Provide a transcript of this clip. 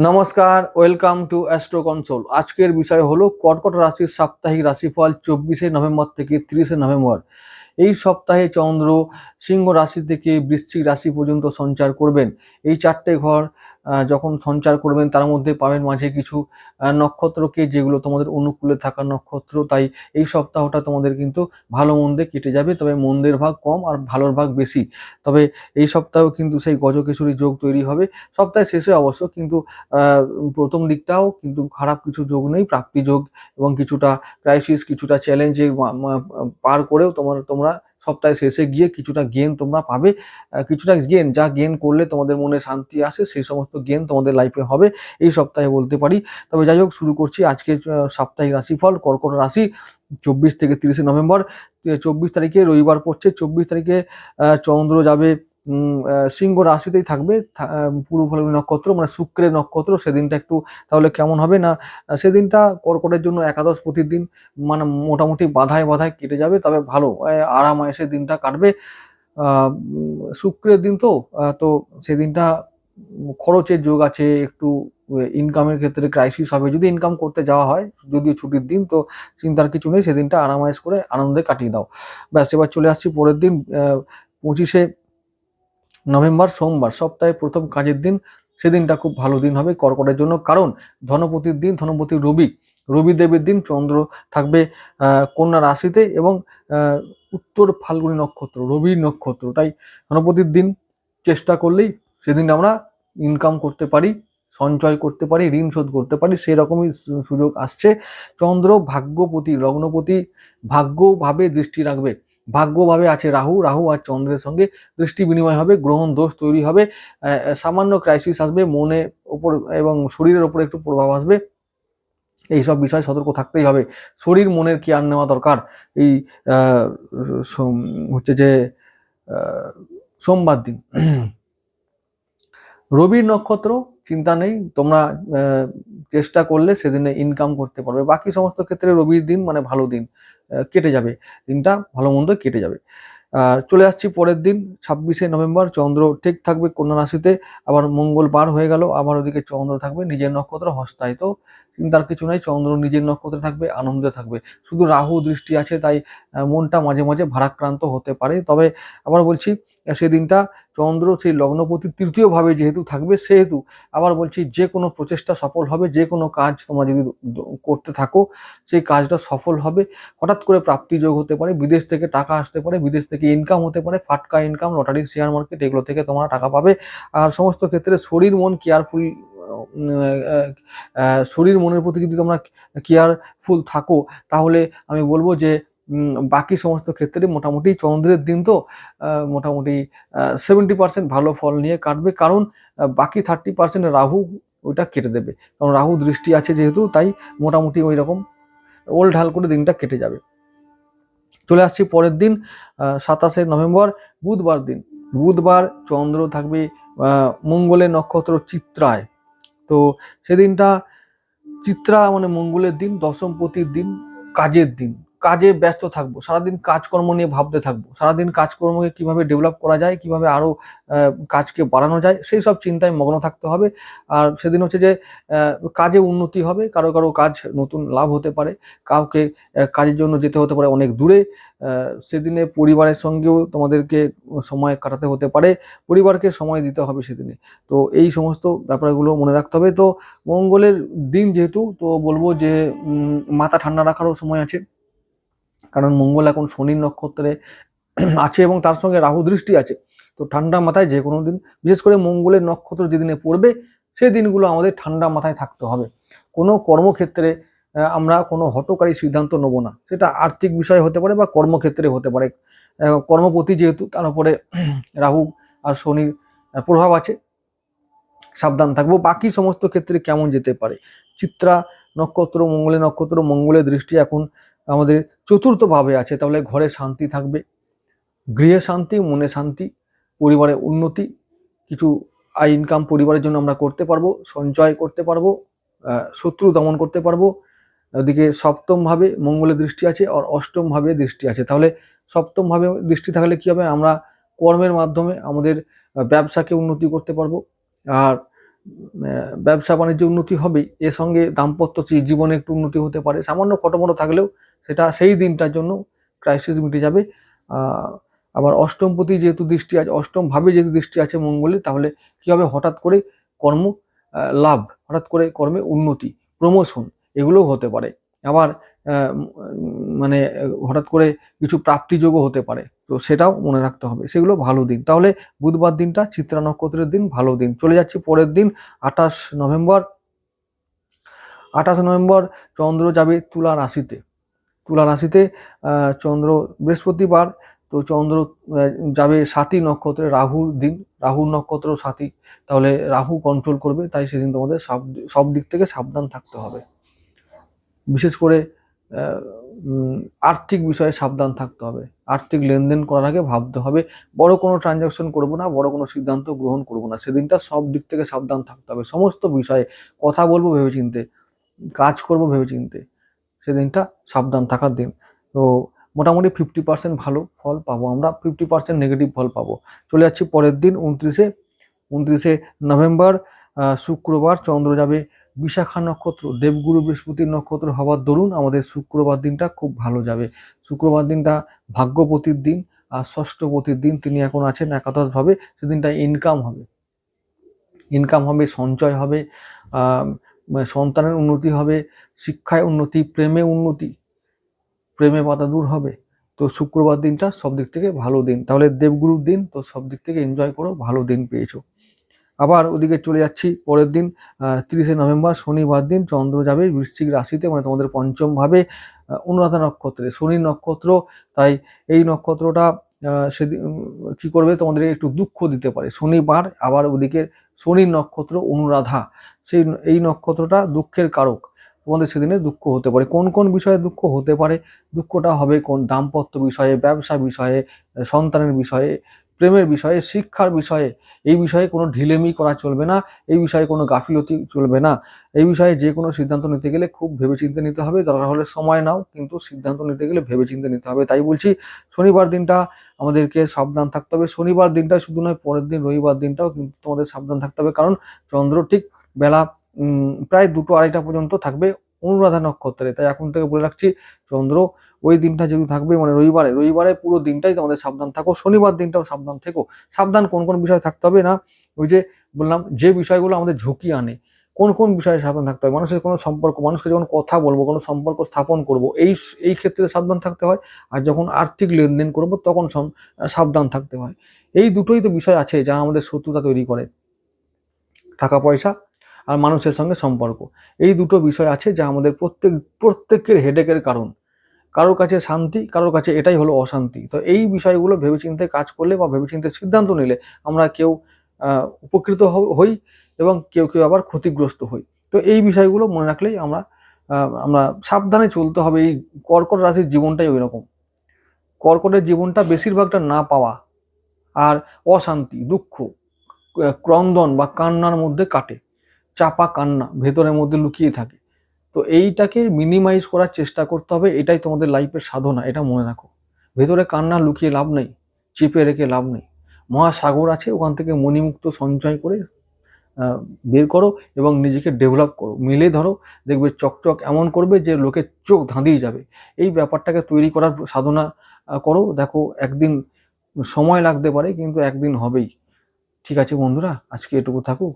নমস্কার, welcome to astro console. আজকের বিষয় হলো কর্কট রাশির সাপ্তাহিক রাশিফল 24শে নভেম্বর থেকে 30শে নভেম্বর। এই সপ্তাহে চন্দ্র সিংহ রাশি থেকে বৃশ্চিক রাশি পর্যন্ত সঞ্চার করবেন। এই চারটে ঘর যখন সঞ্চার করবেন তার মধ্যে পাবেন মাঝে কিছু নক্ষত্রকে, যেগুলো তোমাদের অনুকূলে থাকা নক্ষত্র। তাই এই সপ্তাহটা তোমাদের কিন্তু ভালো মন্দে কেটে যাবে, তবে মন্দের ভাগ কম আর ভালোর ভাগ বেশি। তবে এই সপ্তাহেও কিন্তু সেই গজকেশরী যোগ তৈরি হবে সপ্তাহের শেষে অবশ্য, কিন্তু প্রথম দিকটাও কিন্তু খারাপ কিছু যোগ নেই। প্রাপ্তি যোগ এবং কিছুটা ক্রাইসিস, কিছুটা চ্যালেঞ্জে পার করেও তোমরা সপ্তাহের শেষে গিয়ে কিছুটা গেন তোমরা পাবে। কিছুটা গেন, যা গেন করলে তোমাদের মনে শান্তি আসে, সেই সমস্ত গেন তোমাদের লাইফে হবে এই সপ্তাহে বলতে পারি। তবে যাই হোক, শুরু করছি আজকে সাপ্তাহিক রাশিফল। কর্কট রাশি 24 থেকে 30শে নভেম্বর। 24 তারিখে রবিবার পড়ছে। 24 তারিখে চন্দ্র যাবে সিংহ রাশিতেই থাকবে, পূর্ব ফাল্গুনী নক্ষত্র মানে শুক্রের নক্ষত্র। সেদিনটা একটু তাহলে কেমন হবে না, সেদিনটা কর্কটের জন্য একাদশ প্রতির দিন, মানে মোটামুটি বাধায় বাধায় কেটে যাবে, তবে ভালো আরাম আয়েসে দিনটা কাটবে। শুক্রের দিন তো সেদিনটা খরচের যোগ আছে, একটু ইনকামের ক্ষেত্রে ক্রাইসিস হবে যদি ইনকাম করতে যাওয়া হয়, যদিও ছুটির দিন, তো চিন্তার কিছু নেই, সেদিনটা আরামায়েশ করে আনন্দে কাটিয়ে দাও। ব্যাস, এবার চলে আসছি পরের দিন 25শে নভেম্বর সোমবার, সপ্তাহে প্রথম কাজের দিন। সেদিনটা খুব ভালো দিন হবে কর্কটের জন্য, কারণ ধনপতির দিন, ধনপতি রবি দেবের দিন। চন্দ্র থাকবে কন্যা রাশিতে এবং উত্তর ফাল্গুনী নক্ষত্র, রবির নক্ষত্র। তাই ধনপতির দিন চেষ্টা করলেই সেদিন আমরা ইনকাম করতে পারি, সঞ্চয় করতে পারি, ঋণ শোধ করতে পারি, সেরকমই সুযোগ আসছে। চন্দ্র ভাগ্যপতি, লগ্নপতি, ভাগ্যভাবে দৃষ্টি রাখবে। ভাগ্যভাবে আছে রাহু আর চন্দ্রের সঙ্গে দৃষ্টি বিনিময় হবে, গ্রহণ দোষ তৈরি হবে, সামান্য ক্রাইসিস আসবে, মনে ওপর এবং শরীরের ওপর একটু প্রভাব আসবে। এইসব বিষয় সতর্ক থাকতেই হবে। শরীর মনের কেয়ার নেওয়া দরকার। এই হচ্ছে যে সোমবার দিন রবির নক্ষত্র, চিন্তা নেই, তোমরা চেষ্টা করলে সেদিনে ইনকাম করতে পারবে। বাকি সমস্ত ক্ষেত্রে রবির দিন মানে ভালো দিন, কেটে যাবে দিনটা, ভালো মন্দ কেটে যাবে। চলে আসছি পরের দিন 26শে নভেম্বর। চন্দ্র ঠিক থাকবে কন্যা রাশিতে, আবার মঙ্গল বার হয়ে গেল, আবার ওদিকে চন্দ্র থাকবে নিজের নক্ষত্র হস্তায়। তো চিন্তার কিছু নাই, চন্দ্র নিজের নক্ষত্রে থাকবে, আনন্দে থাকবে। শুধু রাহু দৃষ্টি আছে, তাই মনটা মাঝে মাঝে ভারাক্রান্ত হতে পারে। তবে আবার বলছি, সেদিনটা চন্দ্র সেই লগ্নপতি তৃতীয় ভাবে যেহেতু থাকবে, সেহেতু আবার বলছি যে কোনো প্রচেষ্টা সফল হবে। যে কোনো কাজ তোমরা যদি করতে থাকো সেই কাজটা সফল হবে। হঠাৎ করে প্রাপ্তি যোগ হতে পারে, বিদেশ থেকে টাকা আসতে পারে, বিদেশ থেকে ইনকাম হতে পারে, ফাটকা ইনকাম, লটারি, শেয়ার মার্কেট, এগুলো থেকে তোমরা টাকা পাবে। আর সমস্ত ক্ষেত্রে শরীর মন কেয়ারফুল, শরীর মনের প্রতি যদি তোমরা কেয়ারফুল থাকো, তাহলে আমি বলবো যে বাকি সমস্ত ক্ষেত্রে মোটামুটি চন্দ্রের দিন তো মোটামুটি 70% ভালো ফল নিয়ে কাটবে, কারণ বাকি 30% রাহু ওইটা কেটে দেবে। কারণ রাহু দৃষ্টি আছে যেহেতু, তাই মোটামুটি ওই রকম ওল ঢাল করে দিনটা কেটে যাবে। চলে আসছি পরের দিন 27শে নভেম্বর, বুধবার দিন। বুধবার চন্দ্র থাকবে মঙ্গলের নক্ষত্র চিত্রায়। তো সেদিনটা চিত্রা মানে মঙ্গলের দিন, দশমপতির দিন, কাজের দিন। কাজে ব্যস্ত থাকবো, সারাদিন কাজকর্ম নিয়ে ভাবতে থাকবো, সারাদিন কাজকর্মকে কিভাবে ডেভেলপ করা যায়, কিভাবে আরো কাজকে বাড়ানো যায়, সেই সব চিন্তায় মগ্ন থাকতে হবে। আর সেদিন হচ্ছে যে কাজে উন্নতি হবে, কারো কারো কাজ নতুন লাভ হতে পারে, কাউকে কাজের জন্য যেতে হতে পারে অনেক দূরে। সেদিনে পরিবারের সঙ্গেও তোমাদেরকে সময় কাটাতে হতে পারে, পরিবারকে সময় দিতে হবে সেদিনে। তো এই সমস্ত ব্যাপারগুলো মনে রাখতে হবে। তো মঙ্গলের দিন যেহেতু, তো বলবো যে মাথা ঠান্ডা রাখারও সময় আছে, কারণ মঙ্গল এখন শনির নক্ষত্রে আছে এবং তার সঙ্গে রাহু দৃষ্টি আছে। তো ঠান্ডা মাথায় যে কোনো দিন, বিশেষ করে মঙ্গলের নক্ষত্র যেদিনে পড়বে সেই দিনগুলো আমাদের ঠান্ডা মাথায় থাকতে হবে। কোনো কর্মক্ষেত্রে আমরা কোনো হঠকারী সিদ্ধান্ত নেব না, সেটা আর্থিক বিষয় হতে পারে বা কর্মক্ষেত্রে হতে পারে। কর্মপতি যেহেতু, তার উপরে রাহু আর শনির প্রভাব আছে, সাবধান থাকবো। বাকি সমস্ত ক্ষেত্রে কেমন যেতে পারে, চিত্রা নক্ষত্র মঙ্গলের দৃষ্টি এখন আমাদের চতুর্থ ভাবে আছে, তাহলে ঘরে শান্তি থাকবে, গৃহে শান্তি, মনে শান্তি, পরিবারে উন্নতি, কিছু আয় ইনকাম পরিবারের জন্য আমরা করতে পারবো, সঞ্চয় করতে পারবো, শত্রু দমন করতে পারবো। ওদিকে সপ্তম ভাবে মঙ্গলের দৃষ্টি আছে আর অষ্টম ভাবে দৃষ্টি আছে, তাহলে সপ্তম ভাবে দৃষ্টি থাকলে কি হবে, আমরা কর্মের মাধ্যমে আমাদের ব্যবসাকে উন্নতি করতে পারবো, আর ব্যবসা বাণিজ্য উন্নতি হবে, এর সঙ্গে দাম্পত্য জীবনে একটু উন্নতি হতে পারে, সামান্য খটোমটো থাকলেও সেটা সেই দিনটার জন্য ক্রাইসিস মিটে যাবে। আবার অষ্টমপতি যেহেতু দৃষ্টি আছে, অষ্টম ভাবে যেহেতু দৃষ্টি আছে মঙ্গলের, তাহলে কি হবে, হঠাৎ করে কর্ম লাভ, হঠাৎ করে কর্মে উন্নতি, প্রমোশন এগুলোও হতে পারে। আবার মানে হঠাৎ করে কিছু প্রাপ্তিযোগও হতে পারে, তো সেটাও মনে রাখতে হবে, সেগুলো ভালো দিন। তাহলে বুধবার দিনটা চিত্রা নক্ষত্রের দিন, ভালো দিন। চলে যাচ্ছি পরের দিন 28 নভেম্বর। 28 নভেম্বর চন্দ্র যাবে তুলা রাশিতে। তুলা রাশিতে চন্দ্র বৃহস্পতিবার, তো চন্দ্র যাবে সাথী নক্ষত্রে, রাহুর দিন, রাহুর নক্ষত্র সাথী, তাহলে রাহু কন্ট্রোল করবে, তাই সেদিন তোমাদের সব দিক থেকে সাবধান থাকতে হবে। বিশেষ করে আর্থিক বিষয়ে সাবধান থাকতে হবে, আর্থিক লেনদেন করার আগে ভাবতে হবে, বড় কোনো ট্রানজাকশন করব না, বড় কোনো সিদ্ধান্ত গ্রহণ করব না, সেদিনটা সব দিক থেকে সাবধান থাকতে হবে। সমস্ত বিষয়ে কথা বলবো ভেবেচিন্তে, কাজ করব ভেবেচিন্তে, সেদিনটা সাবধান থাকার দিন। তো মোটামুটি 50% ভালো ফল পাবো আমরা, 50% নেগেটিভ ফল পাবো। চলে যাচ্ছি পরের দিন 29শে নভেম্বর, শুক্রবার, চন্দ্র যাবে বিশাখা নক্ষত্র, দেবগুরু বৃহস্পতির নক্ষত্র হওয়ার দরুন আমাদের শুক্রবার দিনটা খুব ভালো যাবে। শুক্রবার দিনটা ভাগ্যপতির দিন আর ষষ্ঠপতির দিন, তিনি এখন আছেন একাদশ ভাবে, সেদিনটা ইনকাম হবে, সঞ্চয় হবে, সন্তানের উন্নতি হবে, শিক্ষায় উন্নতি, প্রেমে বাধা দূর হবে। তো শুক্রবার দিনটা সব দিক থেকে ভালো দিন, তাহলে দেবগুরুর দিন, তো সব দিক থেকে এনজয় করো, ভালো দিন পেয়েছো। আবার ওদিকে চলে যাচ্ছি পরের দিন 30শে নভেম্বর, শনিবার দিন, চন্দ্র যাবে বৃশ্চিক রাশিতে, মানে তোমাদের পঞ্চম ভাবে, অনুরাধা নক্ষত্রে, শনির নক্ষত্র, তাই এই নক্ষত্রটা সেদিন কি করবে, তোমাদের একটু দুঃখ দিতে পারে শনিবার। আবার ওদিকে শনির নক্ষত্র অনুরাধা, এই নক্ষত্রটা দুঃখের কারক, তোমাদের সেদিনে দুঃখ হতে পারে। কোন কোন বিষয়ে দুঃখ হতে পারে, দুঃখটা হবে কোন, দাম্পত্য বিষয়ে, ব্যবসা বিষয়ে, সন্তানের বিষয়ে, প্রেমের বিষয়ে, শিক্ষার বিষয়ে। এই বিষয়ে কোনো ঢিলেমি করা চলবে না, এই বিষয়ে কোনো গাফিলতি চলবে না। এই বিষয়ে যে কোনো সিদ্ধান্ত নিতে গেলে খুব ভেবেচিন্তে নিতে হবে, দরকার হলে সময় নাও, কিন্তু সিদ্ধান্ত নিতে গেলে ভেবেচিন্তে নিতে হবে। তাই বলছি শনিবার দিনটা আমাদেরকে সাবধান থাকতে হবে। শনিবার দিনটা শুধু নয়, পরের দিন রবিবার দিনটাও কিন্তু তোমাদের সাবধান থাকতে হবে, কারণ চন্দ্র ঠিক বেলা প্রায় 2-2:30 পর্যন্ত থাকবে অনুরাধা নক্ষত্রে। তাই এখন থেকে বলে রাখছি, চন্দ্র ওই দিনটা যেহেতু থাকবে, মানে রবিবারে পুরো দিনটাই তোমাদের সাবধান থাকো, শনিবার দিনটাও সাবধান থেকো। সাবধান কোন কোন বিষয়ে থাকতে হবে না, ওই যে বললাম, যে বিষয়গুলো আমাদের ঝুঁকি আনে, কোন কোন বিষয়ে সাবধান থাকতে হয়, মানুষের কোনো সম্পর্ক, মানুষকে যখন কথা বলবো, কোনো সম্পর্ক স্থাপন করব, এই ক্ষেত্রে সাবধান থাকতে হয়, আর যখন আর্থিক লেনদেন করব তখন সাবধান থাকতে হয়। এই দুটোই তো বিষয় আছে যা আমাদের শত্রুতা তৈরি করে, টাকা পয়সা আর মানুষের সঙ্গে সম্পর্ক। এই দুটো বিষয় আছে যা আমাদের প্রত্যেকের হেডেকের কারণ। কারোর কাছে শান্তি, কারোর কাছে এটাই হলো অশান্তি। তো এই বিষয়গুলো ভেবেচিন্তে কাজ করলে বা ভেবেচিন্তে সিদ্ধান্ত নিলে আমরা কেউ উপকৃত হই এবং কেউ আবার ক্ষতিগ্রস্ত হই। তো এই বিষয়গুলো মনে রাখলেই আমরা সাবধানে চলতে হবে। এই কর্কট রাশির জীবনটাই ওই রকম। কর্কটের জীবনটা বেশিরভাগটা না পাওয়া আর অশান্তি, দুঃখ, ক্রন্দন বা কান্নার মধ্যে কাটে, চাপা কান্না ভেতরের মধ্যে লুকিয়ে থাকে। তো এইটাকে মিনিমাইজ করার চেষ্টা করতে হবে, এটাই তোমাদের লাইফের সাধনা, এটা মনে রাখো। ভেতরে কান্না লুকিয়ে লাভ নেই, চেপে রেখে লাভ নেই। মহাসাগর আছে, ওখান থেকে মণিমুক্ত সঞ্চয় করে বের করো এবং নিজেকে ডেভেলপ করো, মিলে ধরো, দেখবে চকচক এমন করবে যে লোকের চোখ ধাঁধিয়ে যাবে। এই ব্যাপারটাকে তৈরি করার সাধনা করো, দেখো একদিন সময় লাগতে পারে, কিন্তু একদিন হবেই। ঠিক আছে বন্ধুরা, আজকে এটুকু থাকুক।